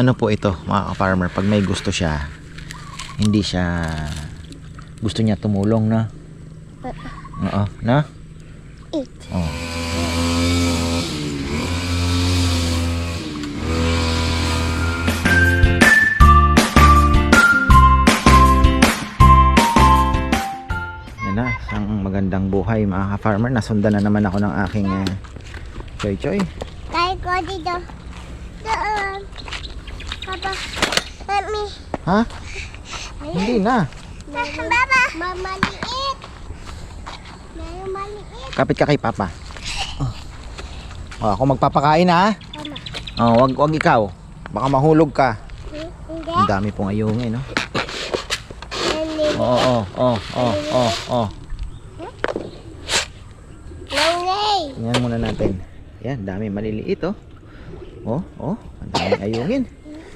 Ano po ito mga ka-farmer, pag may gusto siya, hindi siya gusto niya tumulong na. Oo, na? Eat. Oh. Yan na, isang magandang buhay mga ka-farmer. Nasundan na naman ako ng aking Choy Choy. Kaya ko dito. Doon. Papa, let me. Ha? Hindi na. Baba. Mamaliit. Maliit. Kapit ka kay Papa. Oh, ako magpapakain ha. Tama. Oh, wag ikaw. Baka mahulog ka. Hindi. Ang dami pong ayungin, no? Hindi. Oh. Langay. Tingnan muna natin. Yan, dami maliliit, oh. Oh, ang dami ayungin.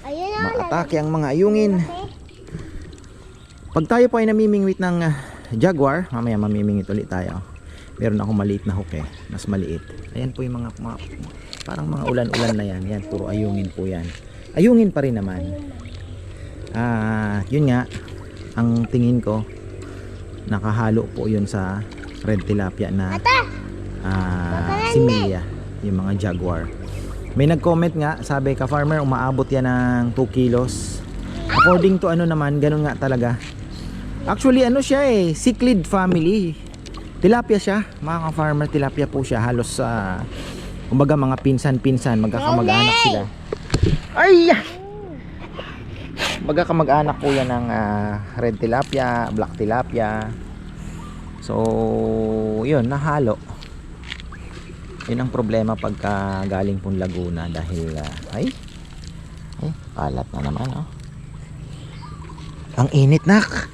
Ayun na. Maatake ang mga ayungin. Pag tayo po ay namimingwit ng jaguar, mamaya mamimingwit ulit tayo. Meron akong maliit na hook mas maliit. Ayan po yung mga parang mga ulan-ulan na yan. Yan, puro ayungin po yan. Ayungin pa rin naman. Yun nga, ang tingin ko, nakahalo po yun sa red tilapia na similya, yung mga jaguar. May nag-comment nga, sabi ka-farmer, umaabot yan ng 2 kilos. According to ano naman, ganun nga talaga. Actually, ano siya cichlid family. Tilapia siya, mga ka-farmer, tilapia po siya. Halos, kumbaga mga pinsan-pinsan, magkakamag-anak sila. Ay! Magkakamag-anak po yan ng red tilapia, black tilapia. So, yun, nahalo. Yun ang problema pagka galing pong Laguna dahil ay kalat na naman, oh. Ang init, nak.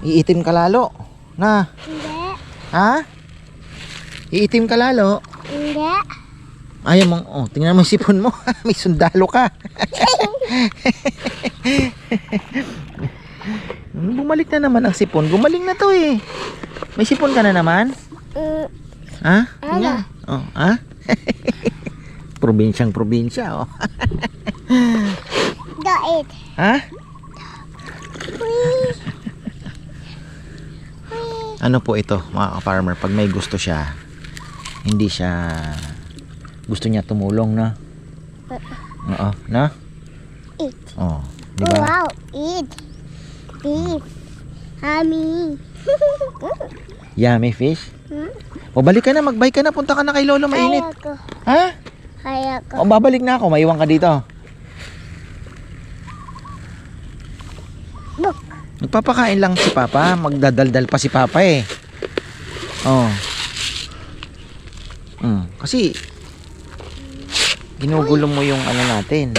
Iitim ka lalo. Na. Hindi. Ha? Iitim ka lalo. Hindi. Ayaw mong, oh, tingnan mo yung sipon mo. May sundalo ka. Bumalik na naman ang sipon. Gumaling na to eh. May sipon ka na naman? Ha? Tingnan. Oh, ha? Probinsyang probinsya, oh. Dait. Ha? Ano po ito mga ka-farmer, pag may gusto siya, hindi siya gusto niya tumulong na. Oo, na? Eat. Oh, di ba? Wow, eat. Eat. Mommy. Yummy fish. O balik ka na, magbike ka na, punta ka na kay Lolo, mainit. Kaya ko. Ha? Kaya ko. O babalik na ako, maiwan ka dito. Look. Nagpapakain lang si Papa, magdadaldal pa si Papa eh. Oh. Kasi ginugulo mo yung ano natin.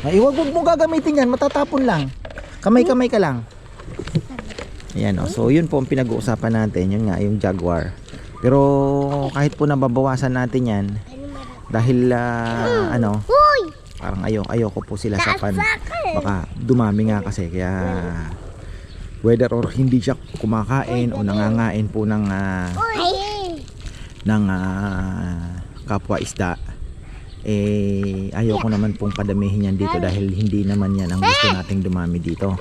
Ay, wag mo gagamitin yan, matatapon lang. Kamay-kamay ka lang. Ayan, oh. So yun po ang pinag-uusapan natin, yun nga yung jaguar. Pero kahit po nababawasan natin yan dahil ano, Uy! parang ayoko po sila sa pan. Baka dumami nga kasi kaya whether or hindi siya kumakain o nangangain po ng kapwa isda, ayoko naman pong padamihin yan dito dahil hindi naman yan ang gusto nating dumami dito.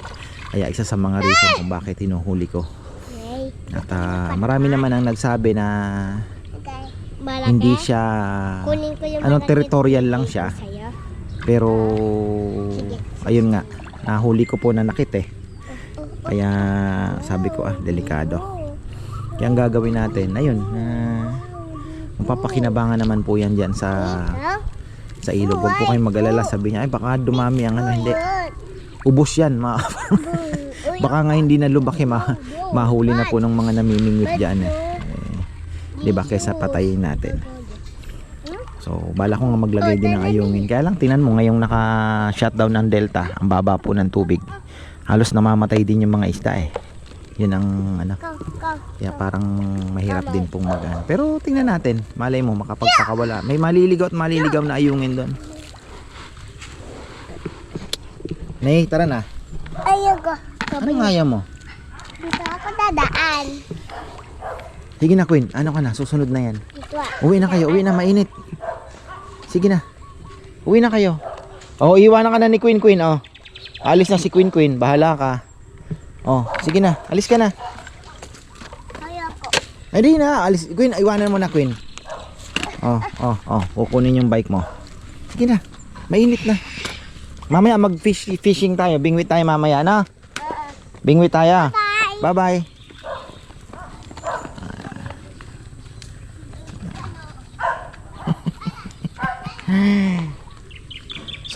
Kaya isa sa mga reason kung bakit hinuhuli ko. At marami naman ang nagsabi na hindi siya territorial lang siya. Pero ayun nga, nahuli ko po na nakit kaya sabi ko delikado. Kaya ang gagawin natin, ayun, mapapakinabangan naman po yan dyan sa ilog. Huwag po kayong mag-alala, sabi niya, baka dumami ang ano, hindi. Ubos yan, baka nga hindi na lubaki, mahuli na po ng mga namimingwit dyan diba, kesa patayin natin. So bala ko nga maglagay din ng ayungin, kaya lang tingnan mo ngayong naka-shutdown ng delta, ang baba po ng tubig, halos namamatay din yung mga isda yun ang ano, kaya parang mahirap din pong pero tingnan natin, malay mo makapagpakawala, may maliligaw at maliligaw na ayungin doon. Nay, tara na. Ayoko. Anong ayaw mo? Dito ako dadaan. Sige na, Queen, ano ka na, susunod na yan. Dito Uwi na kayo, uwi na, mainit. Sige na. Uwi na kayo. Oh, iwanan ka na ni Queen Queen, oh. Alis na si Queen Queen, bahala ka. Oh, sige na, alis ka na. Ayoko. Ay, di na, alis. Queen, iwanan mo na, Queen. Kukunin yung bike mo. Sige na, mainit na. Mamaya fishing tayo, bingwit tayo mamaya, na? Bingwit tayo. Bye-bye.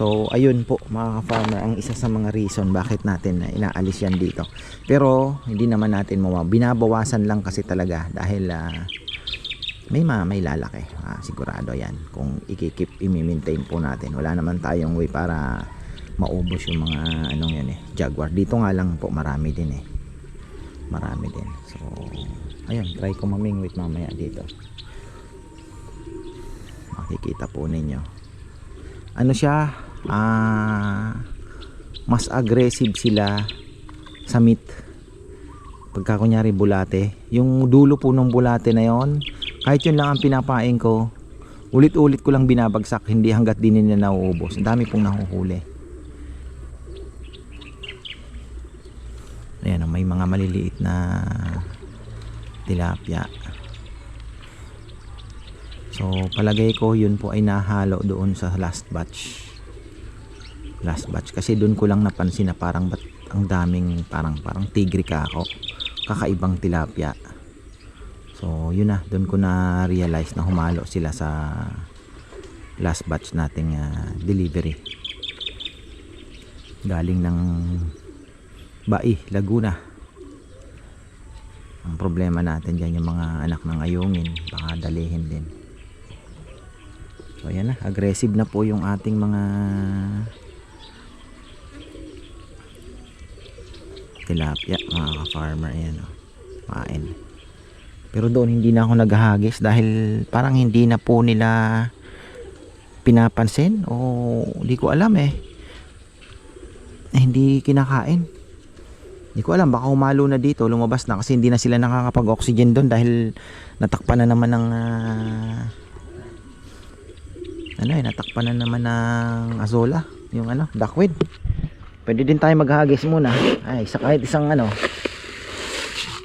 So ayun po mga ka-farmer, ang isa sa mga reason bakit natin inaalis yan dito. Pero hindi naman natin binabawasan lang kasi talaga dahil may lalaki. Sigurado yan kung i-maintain po natin. Wala naman tayong way para maubos yung mga jaguar. Dito nga lang po marami din eh. Marami din. So ayun, try ko mamingwit mamaya dito. Makikita po ninyo. Ano siya? Mas aggressive sila sa meat. Pagka kunyari bulate, yung dulo po ng bulate na yon, kahit yun lang ang pinapain ko, ulit-ulit ko lang binabagsak, hindi hanggat di nila nauubos. Ang dami pong nahuhuli. Ayan, may mga maliliit na tilapia. So palagay ko yun po ay nahalo doon sa last batch kasi doon ko lang napansin na parang ang daming parang tigre ka ako, kakaibang tilapia. So yun na, doon ko na realize na humalo sila sa last batch nating delivery galing ng Bai, Laguna. Ang problema natin dyan yung mga anak ng ayungin, baka dalihin din. So ayan na, aggressive na po yung ating mga tilapia, mga ka-farmer. Ayan, kain. Pero doon hindi na ako naghahagis dahil parang hindi na po nila pinapansin o hindi ko alam hindi kinakain. Hindi ko alam, baka humalo na dito, lumabas na kasi hindi na sila nakakapag-oxygen doon dahil natakpan na naman ng natakpan na naman ng azola, yung duckweed. Pwede din tayo maghagis muna. Ay, kahit isang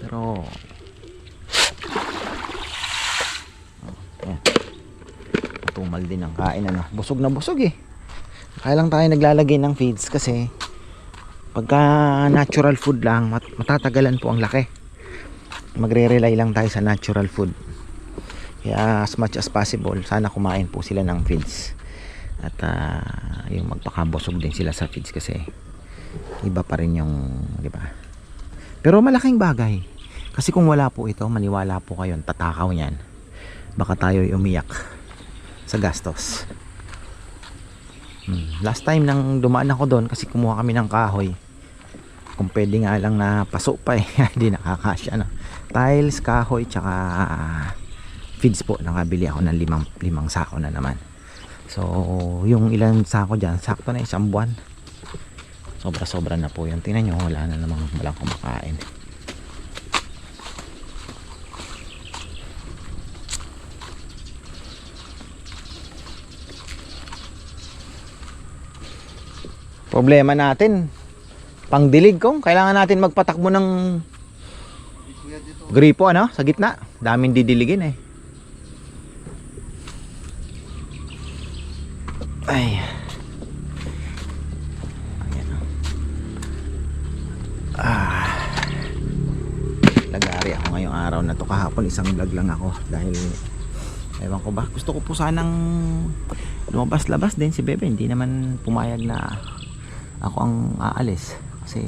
pero ayan. Matumal din ang kain busog na busog kaya lang tayo naglalagay ng feeds kasi pagka natural food lang matatagalan po ang laki. Magre-rely lang tayo sa natural food. Kaya as much as possible sana kumain po sila ng feeds at yung magpakabusog din sila sa feeds kasi iba pa rin yung, di ba? Pero malaking bagay kasi kung wala po ito, maniwala po kayo, tatakaw niyan, baka tayo umiyak sa gastos. Last time nang dumaan ako doon kasi kumuha kami ng kahoy, kung pwede nga lang na paso pa hindi nakakasya tiles, kahoy, tsaka feeds po. Nakabili ako ng limang sako na naman. So yung ilang sako dyan, sakto na isang buwan. Sobra na po yun. Tingnan nyo, wala na namang walang kumakain. Problema natin pangdilig kong kailangan natin magpatakbo ng gripo sa gitna. Daming didiligin ay lagari ako ngayong araw na to. Kahapon isang vlog lang ako dahil ewan ko ba, gusto ko po sanang lumabas-labas din si Bebe. Hindi naman pumayag na ako ang aalis kasi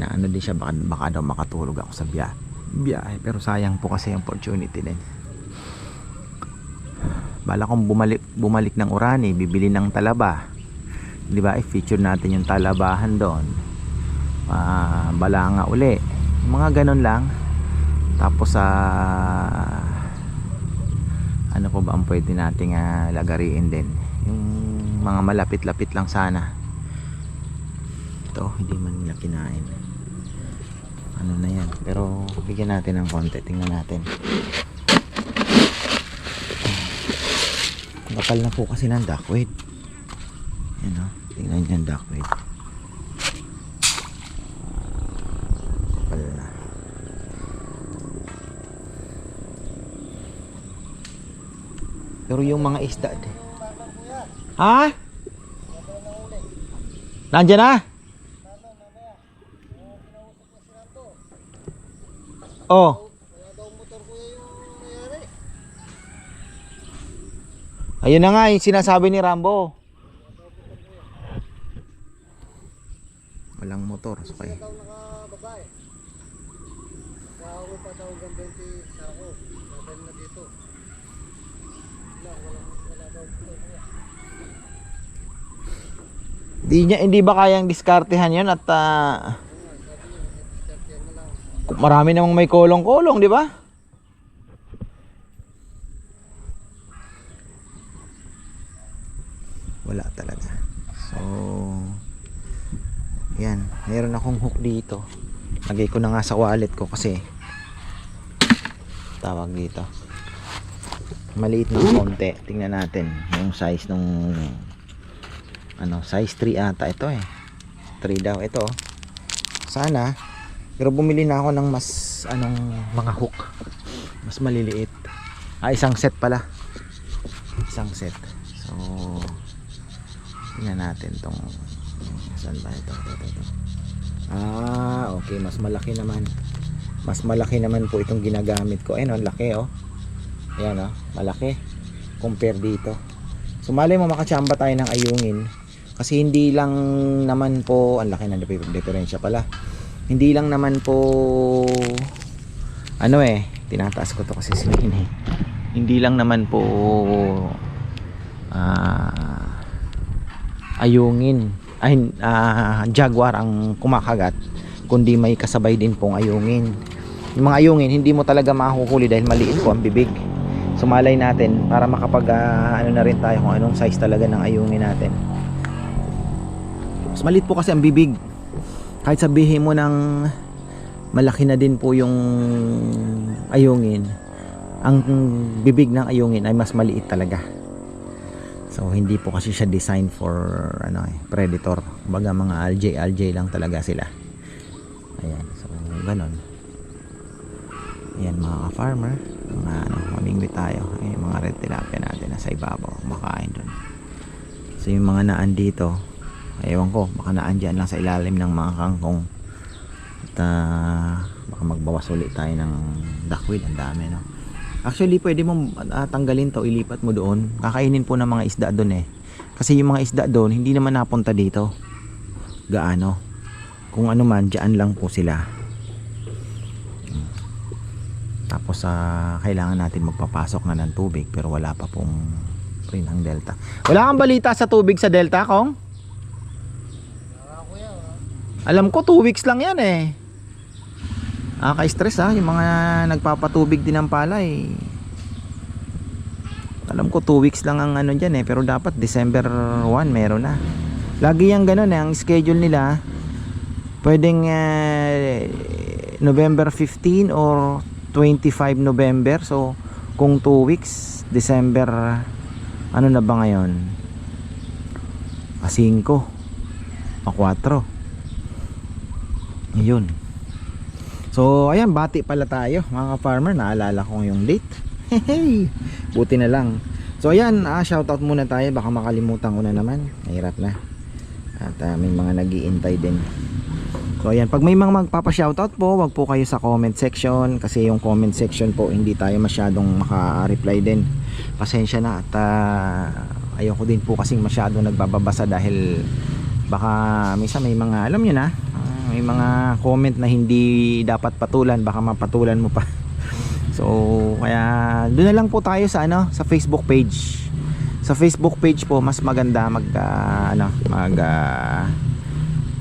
din siya, baka daw makatulog ako sa biyahe. Pero sayang po kasi yung opportunity din. Bala kong bumalik ng Orani, bibili ng talaba, di ba? I-feature natin yung talabahan doon. Balanga uli, mga ganon lang. Tapos ano po ba ang pwede nating lagariin din, yung mga malapit-lapit lang sana. Ito hindi man nila kinain, na yan, pero bigyan natin ng konti. Tingnan natin Kapal na po kasi ng duckweed. Yan o, tingnan nyo yung duckweed. Kapal na. Pero yung mga isda ha? Nandiyan na? Oh. Ayun na nga yung sinasabi ni Rambo. Walang motor. So kaya hindi ba kayang diskartehan yun at marami namang may kolong-kolong, di ba? Wala talaga. So yan, meron akong hook dito. Lagay ko na nga sa wallet ko kasi tawag dito maliit na konti. Tingnan natin yung size nung size 3 ata ito 3 daw ito. Sana, pero bumili na ako ng mas mga hook mas maliliit. Isang set pala. Isang set. So tingnan natin tong saan ba ito. Okay, mas malaki naman. Mas malaki naman po itong ginagamit ko. Ayun, laki Ayan malaki compare dito. So malay mo makachamba tayo ng ayungin. Kasi hindi lang naman po, ang laki ng diferensya pala. Hindi lang naman po tinataas ko to kasi sinin Hindi lang naman po ayungin jaguar ang kumakagat, kundi may kasabay din pong ayungin. Yung mga ayungin hindi mo talaga mahuhuli dahil maliit po ang bibig. Sumalay natin para makapag na rin tayo kung anong size talaga ng ayungin natin. Mas maliit po kasi ang bibig. Kahit sabihin mo ng malaki na din po yung ayungin, ang bibig ng ayungin ay mas maliit talaga. So hindi po kasi siya designed for predator. Baga mga algae lang talaga sila. Ayan, so ganon. Ayan mga farmer, mga mamingwit tayo. Ay, mga red tilapia natin nasa ibabaw, makain doon. So yung mga naan dito, ewan ko, baka naandyan lang sa ilalim ng mga kangkong. At baka magbawas ulit tayo ng duckweed. Ang dami Actually pwede mo tanggalin to, ilipat mo doon. Kakainin po ng mga isda doon Kasi yung mga isda doon hindi naman napunta dito gaano. Kung ano man, dyan lang po sila. Tapos kailangan natin magpapasok na ng tubig, pero wala pa pong rin ang delta. Wala kang balita sa tubig sa delta, Kong? Alam ko 2 weeks lang yan ka-stress yung mga nagpapatubig din ng palay. Alam ko 2 weeks lang ang dyan pero dapat December 1 meron na. Lagi yung ganun ang schedule nila. Pwedeng November 15 or 25 November. So kung 2 weeks, December ano na ba ngayon? 5 4. Ayun. So ayan, bati pala tayo mga farmer. Naalala ko yung date. Buti na lang. So ayan, shoutout muna tayo. Baka makalimutan ko na naman. Mahirap na. At may mga nag-iintay din. So ayan, pag may mga magpapa-shoutout po, wag po kayo sa comment section. Kasi yung comment section po, hindi tayo masyadong maka-reply din. Pasensya na. At ayoko din po kasing masyadong nagbababasa. Dahil baka minsan may mga, alam nyo na, may mga comment na hindi dapat patulan, baka mapatulan mo pa. So kaya doon na lang po tayo sa sa Facebook page. Sa Facebook page po mas maganda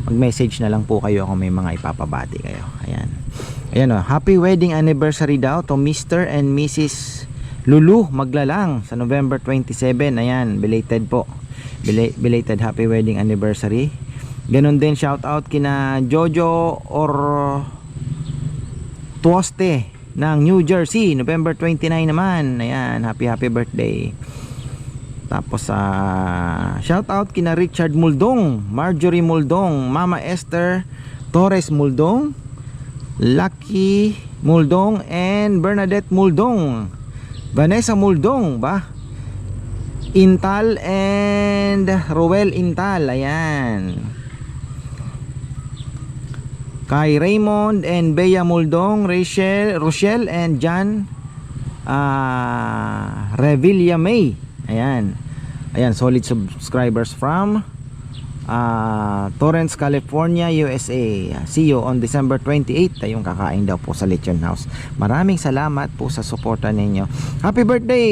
mag-message na lang po kayo kung may mga ipapabati kayo. Ayan happy wedding anniversary daw to Mr. and Mrs. Lulu Maglalang sa November 27. Ayan, belated po. Belated happy wedding anniversary. Ganon din shout out kina Jojo or Tuoste ng New Jersey, November 29 naman. Ayan, happy birthday. Tapos shout out kina Richard Muldong, Marjorie Muldong, Mama Esther Torres Muldong, Lucky Muldong, and Bernadette Muldong, Vanessa Muldong ba? Intal and Roel Intal. Ayan. Kay Raymond and Bea Muldong, Rochelle and John Revilla May. Ayan. Ayan, solid subscribers from Torrance, California, USA. See you on December 28. Tayong kakain daw po sa Lechon House. Maraming salamat po sa suporta ninyo. Happy birthday!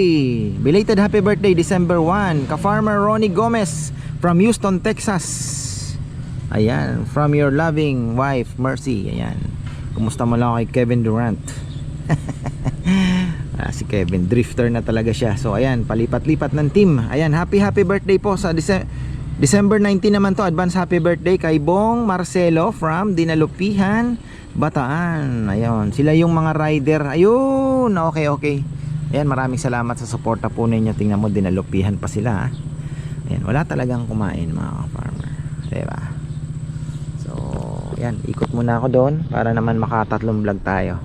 Belated happy birthday December 1. Ka-farmer Ronnie Gomez from Houston, Texas. Ayan, from your loving wife Mercy. Ayan. Kumusta mo lang kay Kevin Durant? Si Kevin, drifter na talaga siya. So ayan, palipat-lipat ng team. Ayan, happy birthday po sa December 19 naman to. Advance happy birthday kay Bong Marcelo from Dinalupihan, Bataan. Ayun, sila yung mga rider. Ayun, okay. Ayan, maraming salamat sa suporta po ninyo. Tingnan mo, Dinalupihan pa sila. Ayan, wala talagang kumain mga farmer, diba? So ayan, ikot muna ako doon para naman makatatlong vlog tayo.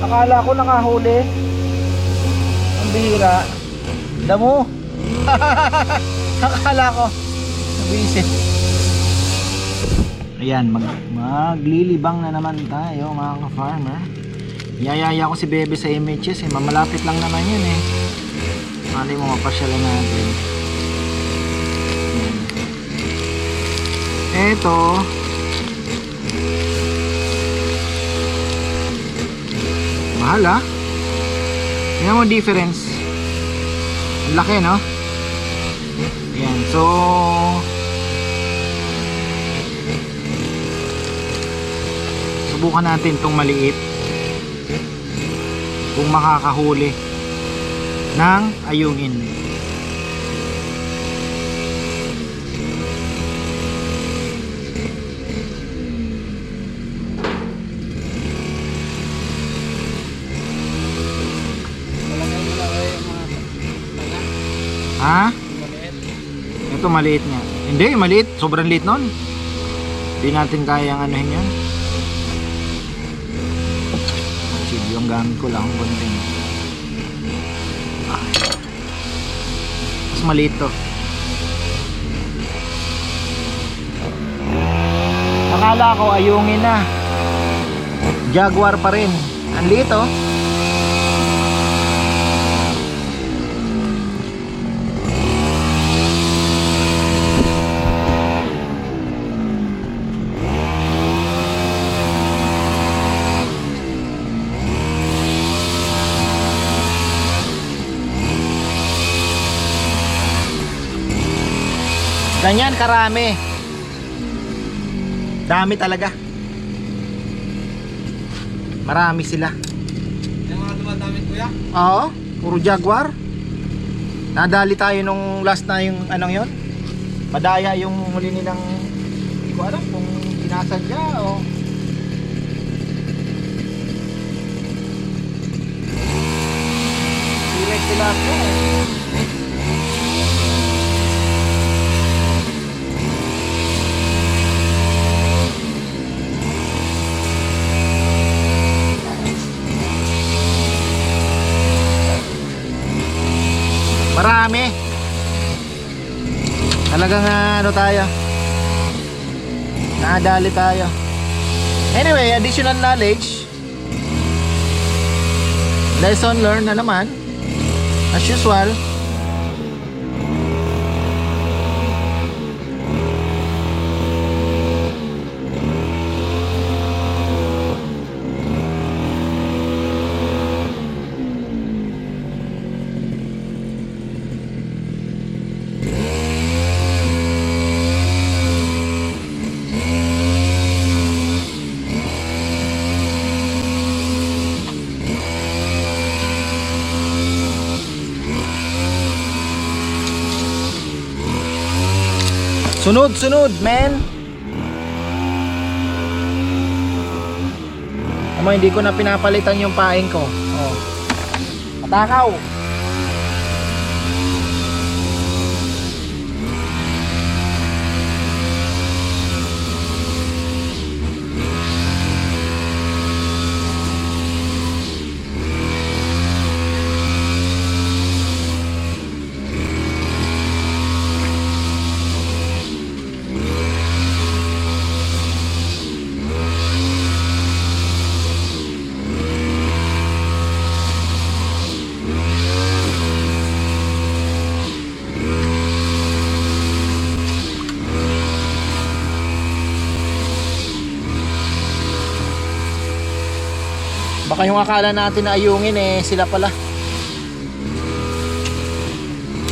Akala ko nakahuli. Ang bihira. Damo. Akala ko nabisit. Ayan, maglilibang na naman tayo mga ka-farmer. Yayaya ko si Bebe sa MHS mamalapit lang naman yun Mali mo mapasyalan natin. Eto, mahal tingnan mo difference. Ang laki, no? Ayan, so subukan natin tong maliit kung makakahuli ng ayungin. Ha? Ito maliit niya. Hindi, maliit. Sobrang liit nun. Hindi natin kayang anuhin yun. Chili yung gamit ko lang. Konting. Mas maliit to. Akala ko ayungin na. Jaguar pa rin. Ang liit Ganyan karami. Dami talaga. Marami sila. Yung mga dumadamit kuya? Oo, puro jaguar. Nadali tayo nung last na yung anong yon. Madaya yung huli nilang, hindi ko alam kung sinasadya o direct sila ako Marami. Talagang ano tayo. Nadali tayo. Anyway, additional knowledge. Lesson learned na naman. As usual. Sunod, men. Amo, hindi ko na pinapalitan yung paing ko. Oh. Matakaw. Baka yung akala natin na ayungin eh, sila pala.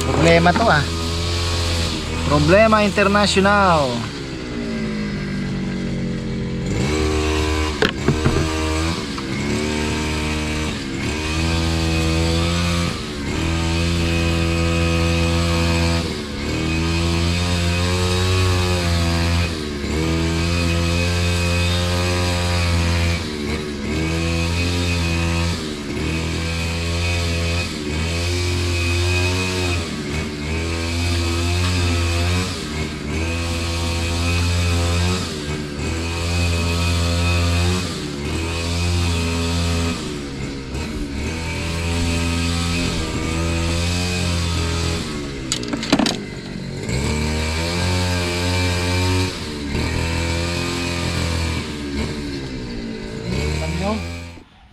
Problema to ah. Problema international.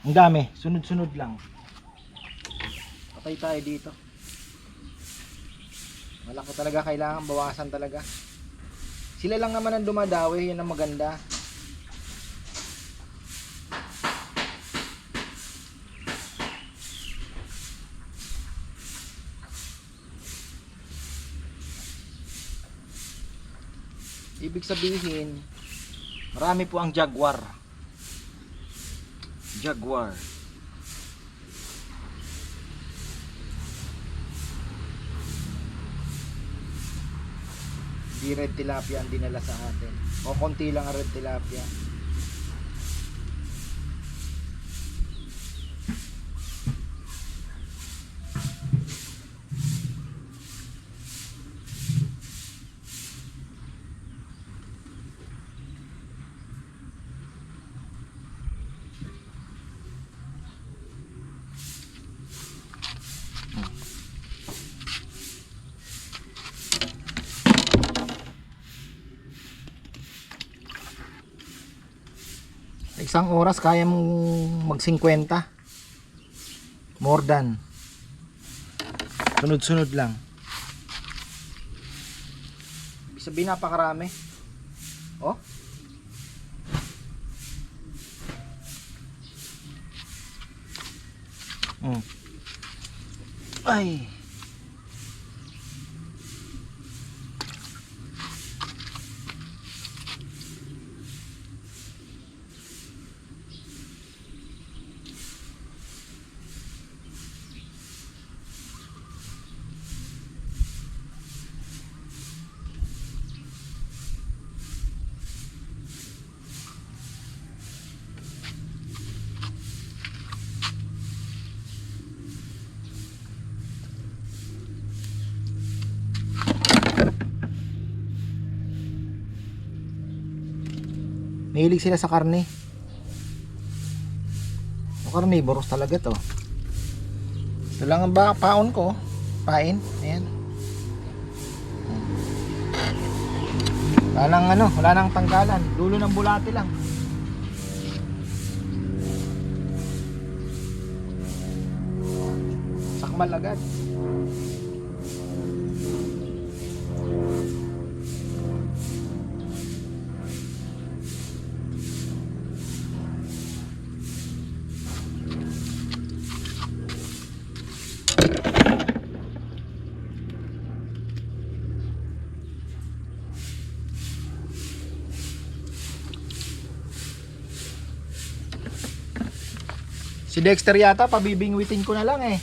Ang dami, sunod-sunod lang. Patay tayo dito. Malaki talaga, kailangan bawasan talaga. Sila lang naman ang dumadawi, yan ang maganda. Ibig sabihin, marami po ang jaguar. Jaguar. Di red tilapia ang dinala sa atin. O konti lang ang red tilapia. Isang oras kaya mong mag 50. More than. Sunod-sunod lang. Ibig sabihin napakarami. Oh. Ay. Mahilig sila sa karne. O carnivorous talaga to. Ito lang ang paon ko. Pain. Ayan. Wala nang ano, wala nang tanggalan. Dulo ng bulate lang. Sakmal agad. Si Dexter yata pabibingwitin ko na lang eh.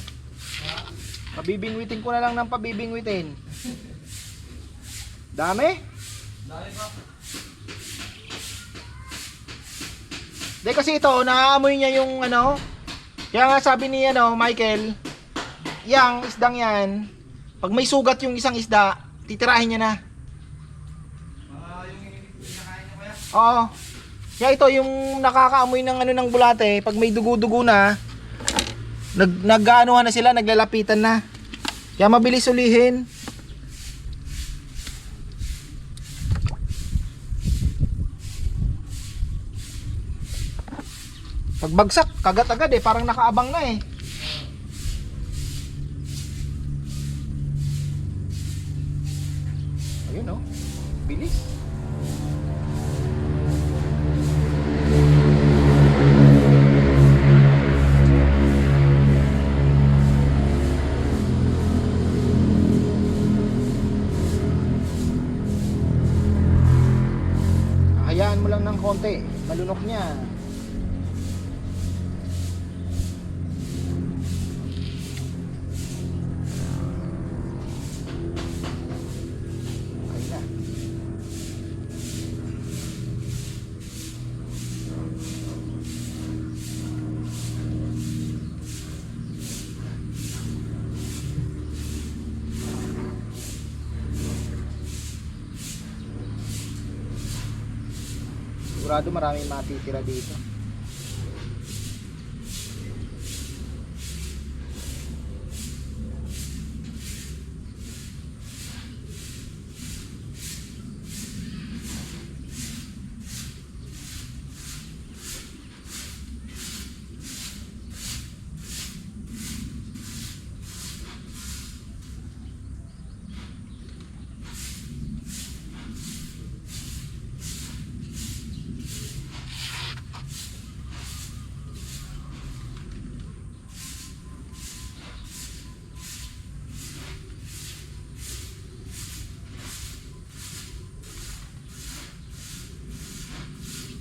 Pabibingwitin ko na lang ng pabibingwitin. Dami? Dami pa. Di kasi ito, naaamoy niya yung ano. Kaya nga sabi ni Michael, yang isdang yan, pag may sugat yung isang isda, titirahin niya na. Yung kinakain niya kaya? Oo. Kaya ito yung nakakaamoy ng ano ng bulate, pag may dugo-dugo na, nag-aanuhan na sila, naglalapitan na. Kaya mabilis ulihin. Pagbagsak, kagat agad eh, parang nakaabang na eh. Ayun oh, bilis. lang ng konti, malunok niya. Okay na. Sigurado maraming matitira dito.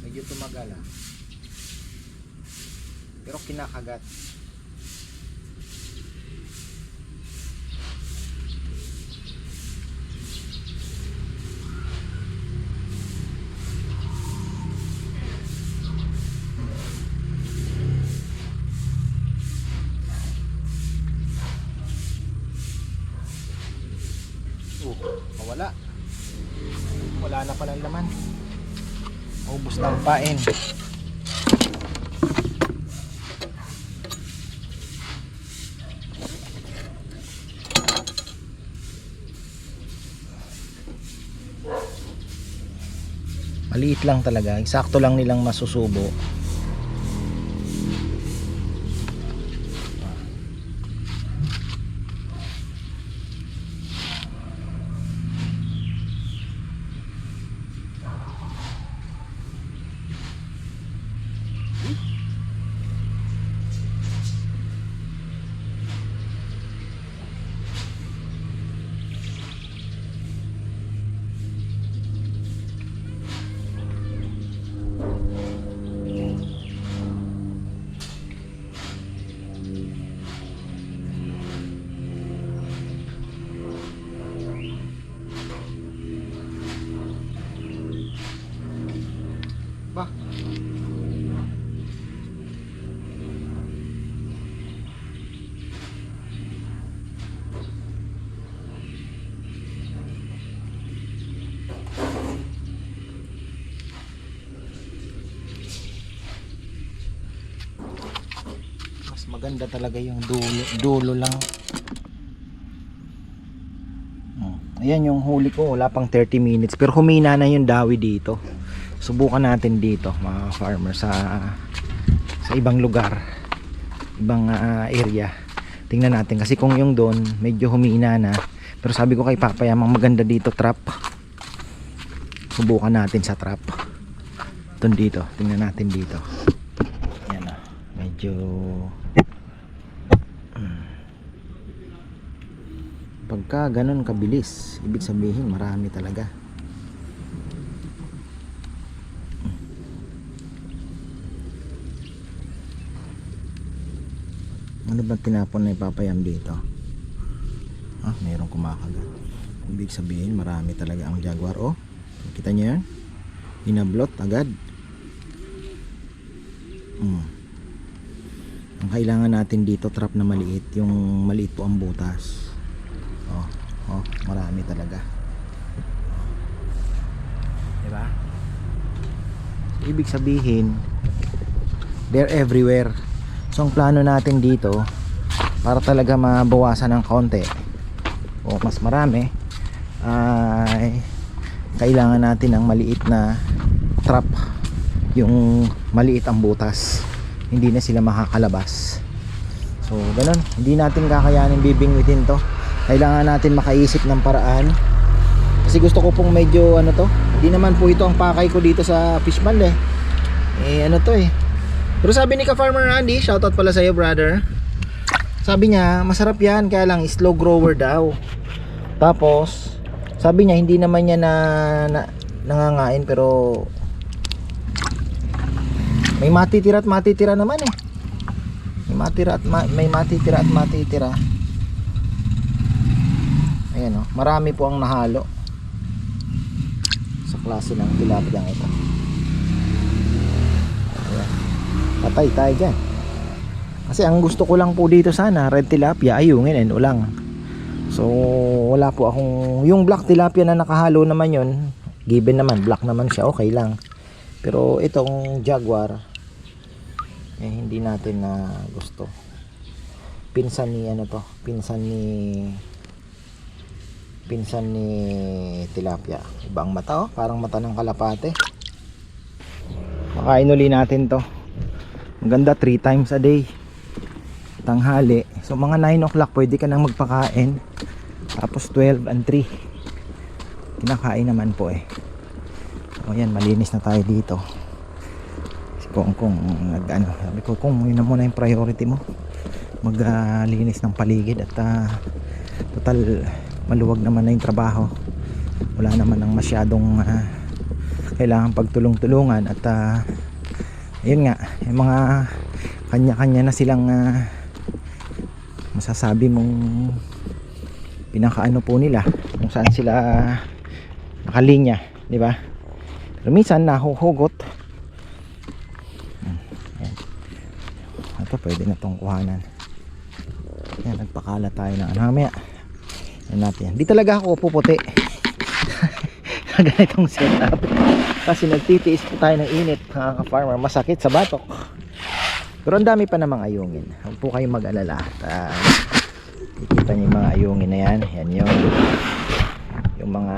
Medyo tumagal ah. Pero kinakagat. Mawala. Wala na palang laman. Ubus ng pain. Maliit lang talaga, eksakto lang nilang masusubo. Bah. Mas maganda talaga yung dulo lang. Ayan yung huli ko, wala pang 30 minutes pero humina na yung dawi dito. Subukan natin dito mga farmer sa ibang lugar, ibang area. Tingnan natin kasi kung yung doon medyo humina na. Pero sabi ko kay Papa Yamang maganda dito trap. Subukan natin sa trap. Doon dito, tingnan natin dito. Yan ah, medyo pagka ganun kabilis, ibig sabihin marami talaga. Ano ba tinapon na ipapayam dito? Mayroong kumakagat. Ibig sabihin marami talaga ang jaguar. Oh, kita nyo yan? Inablot agad. Ang kailangan natin dito trap na maliit. Yung maliit po ang butas. Marami talaga. Diba? Ibig sabihin they're everywhere. So ang plano natin dito para talaga mabawasan ng konti o mas marami ay kailangan natin ng maliit na trap, yung maliit ang butas, hindi na sila makakalabas. So ganun, hindi natin kakayanin bibingwitin to. Kailangan natin makaisip ng paraan kasi gusto ko pong medyo ano to, hindi naman po ito ang pakay ko dito sa fishman ano to pero sabi ni ka-farmer Randy, shoutout pala sa iyo brother, sabi niya masarap yan kaya lang slow grower daw. Tapos sabi niya hindi naman niya nangangain pero May matitira at matitira naman eh. May matitira at matitira. Ayan oh, marami po ang nahalo sa klase ng tilapia ito. Ayan. Patay tayo dyan. Kasi ang gusto ko lang po dito sana, red tilapia, ayungin and ulang. So wala po akong, yung black tilapia na nakahalo naman yon, given naman, black naman siya, okay lang. Pero itong jaguar eh hindi natin na gusto. Pinsan ni ano to, pinsan ni tilapia. Ibang mata oh, parang mata ng kalapate. Makain uli natin to. Ang ganda, 3 times a day. Tanghali. So mga 9 o'clock pwede ka nang magpakain. Tapos 12 and 3 kinakain naman po eh. O yan, malinis na tayo dito. Si Kong nag-ano, sabi ko Kong, yun na muna yung priority mo, maglinis ng paligid at total maluwag naman na yung trabaho, wala naman ang masyadong kailangan pagtulong-tulungan at yun nga, yung mga kanya-kanya na silang masasabi mong pinakaano po nila kung saan sila nakalinya, di ba? Pero minsan nahuhugot. Ayan. Ito pwede na tong kuhanan. Ayan, nagpakala tayo ng ano mamaya. Ayan natin. Di talaga ako puputi. Ganitong setup. Kasi nagtitiis po tayo ng init, mga ka-farmer. Masakit sa batok. Pero ang dami pa namang ayungin. Huwag po kayong mag-alala. Kikita niyo yung mga ayungin na yan. Yan yung mga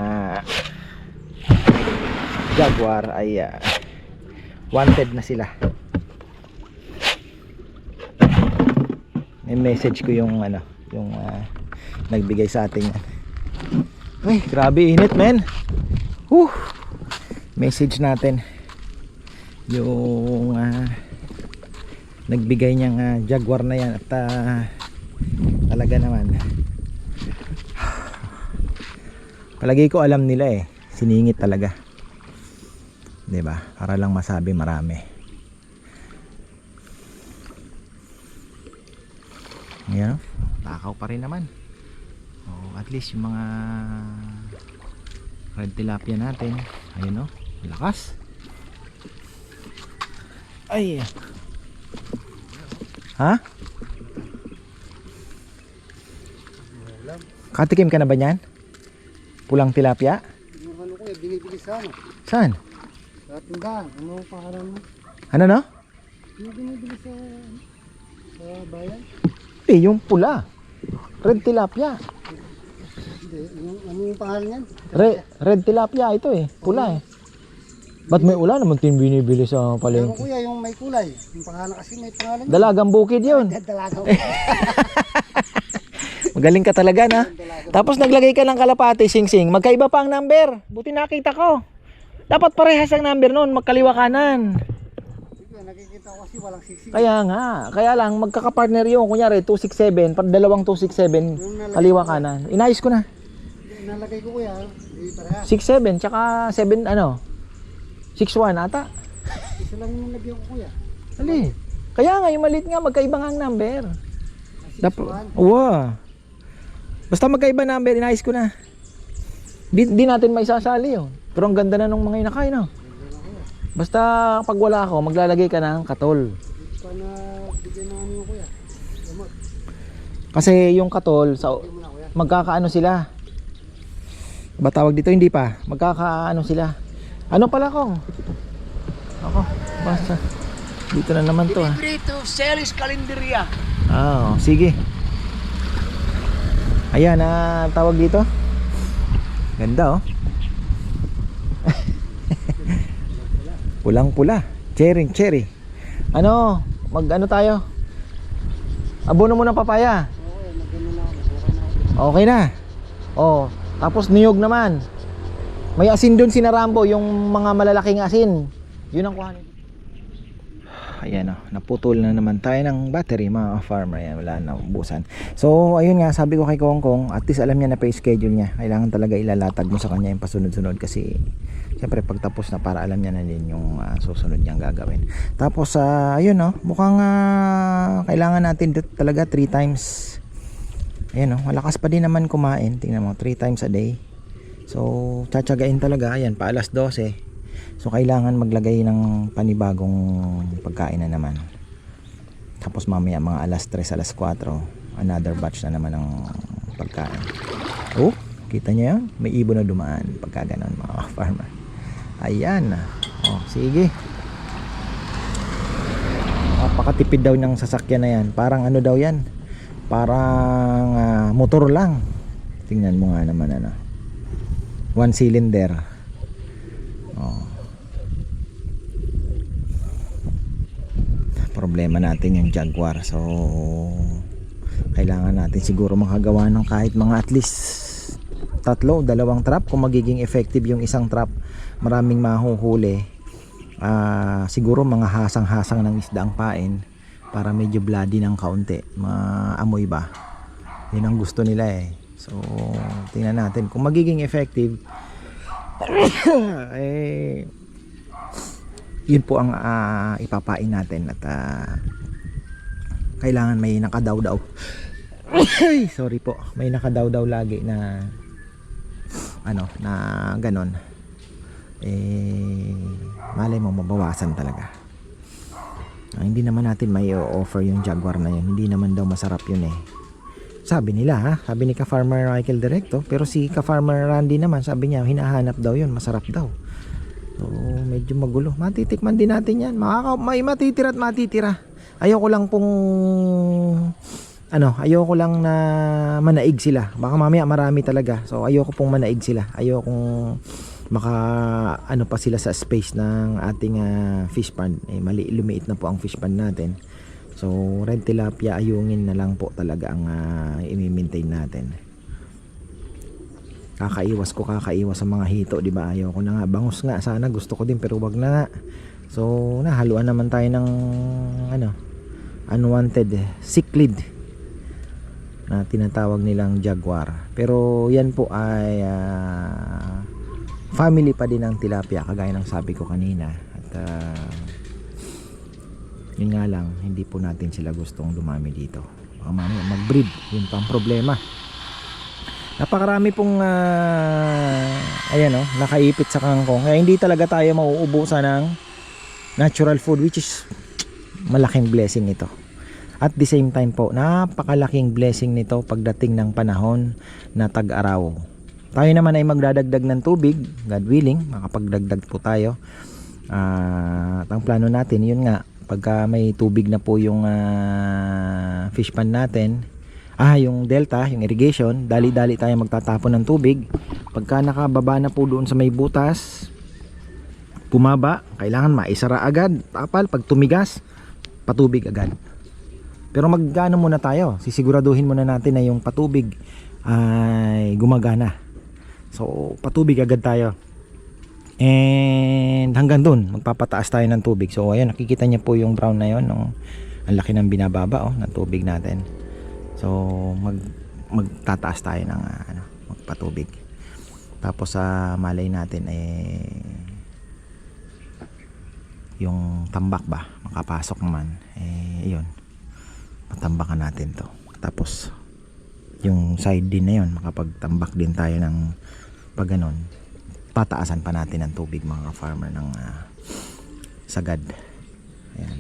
jaguar ay wanted na sila. May message ko yung ano, yung nagbigay sa atin yan. Ay, grabe init men. Message natin yung nagbigay niyang jaguar na yan at talaga naman palagi ko alam nila eh, siningit talaga, diba? Para lang masabi marami. Ayan, takaw pa rin naman. At least yung mga red tilapia natin, ayun o, lakas. Ay, ha? Katikim ka na ba niyan? Pulang tilapia? Yung ano ko eh, binibili sa ano? Saan? Sa tindahan. Ano ang pangalan mo? Ano no? Yung binibili sa bayan? Eh, yung pula. Red tilapia. Hindi, ano yung pangalan yan? Red tilapia ito eh. Pula eh. Ba't may ula naman tin binibili sa Pero palengke? kuya, yung may kulay. Yung pangalan kasi may pangalan. Dalagang bukid yun. Dalaga. Magaling ka talaga na. Tapos naglagay ka ng kalapati, sing-sing. Magkaiba pa ang number. Buti nakita ko. Dapat parehas ang number noon, magkaliwa kanan. Nakikita ko kasi walang sisi. Kaya nga. Kaya lang, magkakapartner yung kunyari 267. Pag dalawang 267, kaliwa kanan. Inayos ko na. Nalagay ko kuya. Hindi pareha. 67, tsaka 7 ano. 61 ata. Isa lang yung lagyan ko kuya. Ali. Kaya nga, yung maliit nga, magkaiba nga ang number. Dapat, wow. Basta magkaiba number, inayos ko na. Di natin may sasali yun. Pero ang ganda na nung mga inakain, no? Basta pag wala ako, maglalagay ka ng katol. Paano bigyan namin yung kuya? Gamot. Kasi yung katol, magkakaano sila. Ba tawag dito? Hindi pa. Magkakaano sila. Ano pala kong? Ako, basta. Dito na naman to, ha. Delivery to Celis Calendaria. Ah, sige. Ayan, tawag dito. Ganda, oh. Pulang-pula. Cherry. Ano, mag-ano tayo? Abono mo ng papaya. Okay na. Oh, tapos niyog naman. May asin doon si Rambo, yung mga malalaking asin. Yun ang kuhanin. Ayan o, naputol na naman tayo ng battery mga farmer. Ayan, wala na ubusan. So ayun nga, sabi ko kay Kongkong, at least alam niya na pa yung schedule niya. Kailangan talaga ilalatag mo sa kanya yung pasunod-sunod kasi Siyempre pagtapos na para alam niya na din yung susunod niyang gagawin. Tapos ayun mukhang kailangan natin talaga 3 times. Ayan malakas pa din naman kumain. Tingnan mo 3 times a day. So tsatsagain talaga. Ayan pa alas 12. So kailangan maglagay ng panibagong pagkain na naman. Tapos mamaya mga alas 3, alas 4 another batch na naman ng pagkain. Oh, kita niyo yan? May ibon na dumaan pagka ganon mga farmer. Ayan. Oh, sige. Napakatipid daw ng sasakyan na yan. Parang ano daw yan? Parang motor lang. Tingnan mo nga naman 1 cylinder. Oh. Problema natin yung Jaguar. So kailangan natin siguro makagawa ng kahit mga at least 3, 2 trap. Kung magiging effective yung isang trap, maraming mahuhuli. Siguro mga hasang-hasang ng isda ang pain para medyo bloody ng kaunti, maamoy ba, yun ang gusto nila so tingnan natin kung magiging effective. Yun po ang ipapain natin at kailangan may nakadaw-daw. Sorry po, may nakadaw-daw lagi na na ganon. Malay mo mabawasan talaga. Hindi naman natin may offer yung Jaguar na yun. Hindi naman daw masarap yun sabi nila sabi ni ka-farmer Michael Directo. Pero si ka-farmer Randy naman sabi niya hinahanap daw yun, masarap daw. So medyo magulo. Matitikman din natin yan. May matitira at matitira. Ayoko lang pong ayoko lang na manaig sila. Baka mamaya marami talaga. So ayoko pong manaig sila. Ayokong pa sila sa space ng ating fish pond. Lumiit na po ang fish pond natin. So red tilapia ayungin na lang po talaga ang i-maintain natin. Kakaiwas sa mga hito, di ba? Ayoko na nga, bangus nga sana, gusto ko din pero wag na nga. So nahaluan naman tayo ng unwanted cichlid na tinatawag nilang Jaguar. Pero yan po ay family pa din ng tilapia kagaya ng sabi ko kanina. At yun nga lang, hindi po natin sila gustong dumami dito. Baka mamaya mag-breed, yun pa ang problema. Napakarami pong nakaipit sa kangkong. Kaya hindi talaga tayo mauubusan ng natural food, which is malaking blessing ito. At the same time po, napakalaking blessing nito pagdating ng panahon na tag-araw. Tayo naman ay magdadagdag ng tubig, God willing, makapagdagdag po tayo. At ang plano natin, yun nga, pagka may tubig na po yung fish pond natin, yung delta, yung irrigation, dali-dali tayo magtatapon ng tubig. Pagka nakababa na po doon sa may butas, bumaba, kailangan maisara agad, tapal, pag tumigas, patubig agad. Pero magano muna tayo, sisiguraduhin muna natin na yung patubig ay gumagana. So patubig agad tayo. And hanggang doon magpapataas tayo ng tubig. So ayan, nakikita niyo po yung brown na yon, ang laki ng binababa ng tubig natin. So magtataas tayo ng magpatubig. Tapos malay natin yung tambak ba makapasok naman, yun, matambakan natin to. Tapos yung side din na yun, makapagtambak din tayo ng pag ganon, pataasan pa natin ang tubig mga farmer ng sagad. Ayan,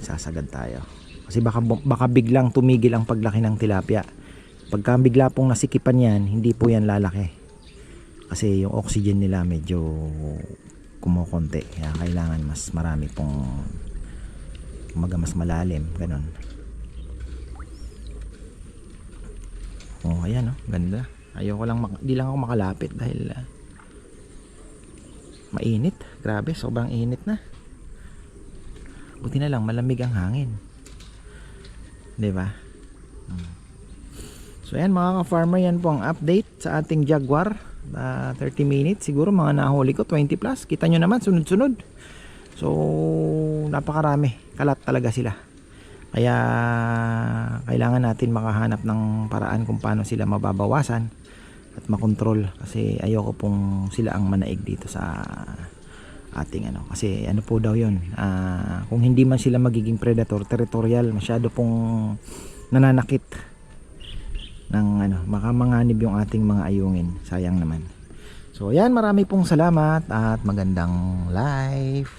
sasagad tayo kasi baka biglang tumigil ang paglaki ng tilapia. Pagka bigla pong nasikipan yan, hindi po yan lalaki kasi yung oxygen nila medyo kumukonti, kaya kailangan mas marami pong mas malalim, ganon. Ayan ganda. Ayoko lang di lang ako makalapit dahil mainit, grabe, sobrang init na. Buti na lang malamig ang hangin, di ba? So ayan mga ka-farmer, yan po ang update sa ating Jaguar. 30 minutes siguro mga nahuli ko, 20 plus. Kita nyo naman sunod-sunod. So napakarami, kalat talaga sila. Kaya kailangan natin makahanap ng paraan kung paano sila mababawasan. at makontrol, kasi ayoko pong sila ang manaig dito sa ating ano, kasi ano po daw yun, kung hindi man sila magiging predator, territorial, masyado pong nananakit ng ano, makamanganib yung ating mga ayungin, sayang naman. So yan, marami pong salamat at magandang life.